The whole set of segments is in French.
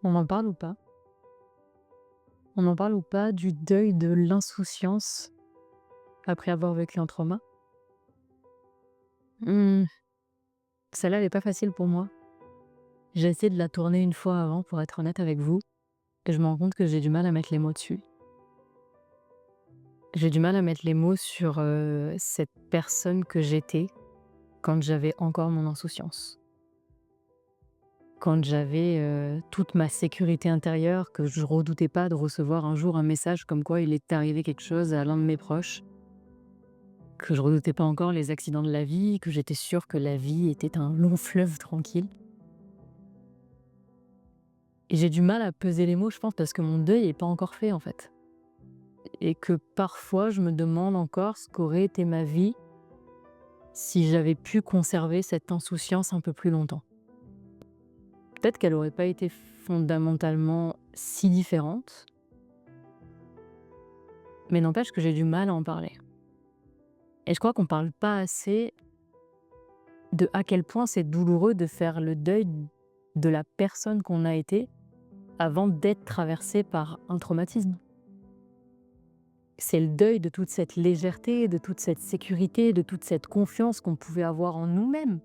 On en parle ou pas? On en parle ou pas du deuil de l'insouciance après avoir vécu un trauma? Mmh, Celle-là, elle est pas facile pour moi. J'ai essayé de la tourner une fois avant, pour être honnête avec vous, et je me rends compte que j'ai du mal à mettre les mots dessus. J'ai du mal à mettre les mots sur, cette personne que j'étais quand j'avais encore mon insouciance. Quand j'avais, toute ma sécurité intérieure, que je redoutais pas de recevoir un jour un message comme quoi il est arrivé quelque chose à l'un de mes proches, que je redoutais pas encore les accidents de la vie, que j'étais sûre que la vie était un long fleuve tranquille. Et j'ai du mal à peser les mots, je pense, parce que mon deuil est pas encore fait, en fait. Et que parfois, je me demande encore ce qu'aurait été ma vie si j'avais pu conserver cette insouciance un peu plus longtemps. Peut-être qu'elle aurait pas été fondamentalement si différente, mais n'empêche que j'ai du mal à en parler. Et je crois qu'on parle pas assez de à quel point c'est douloureux de faire le deuil de la personne qu'on a été avant d'être traversé par un traumatisme. C'est le deuil de toute cette légèreté, de toute cette sécurité, de toute cette confiance qu'on pouvait avoir en nous-mêmes,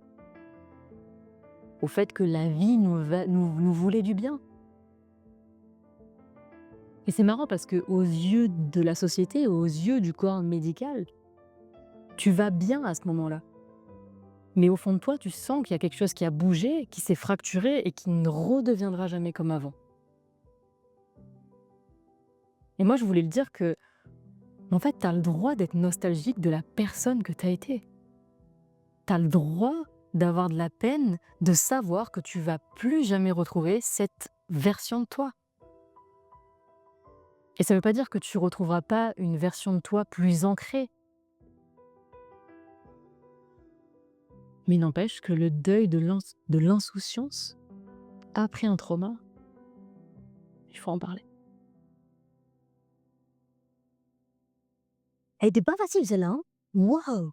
au fait que la vie nous voulait du bien. Et c'est marrant parce que aux yeux de la société, aux yeux du corps médical, tu vas bien à ce moment-là. Mais au fond de toi, tu sens qu'il y a quelque chose qui a bougé, qui s'est fracturé et qui ne redeviendra jamais comme avant. Et moi, je voulais le dire que, en fait, tu as le droit d'être nostalgique de la personne que tu as été. Tu as le droit d'avoir de la peine, de savoir que tu vas plus jamais retrouver cette version de toi. Et ça veut pas dire que tu retrouveras pas une version de toi plus ancrée, mais il n'empêche que le deuil de l'insouciance après un trauma, il faut en parler. Elle était pas facile celle-là, hein? Waouh!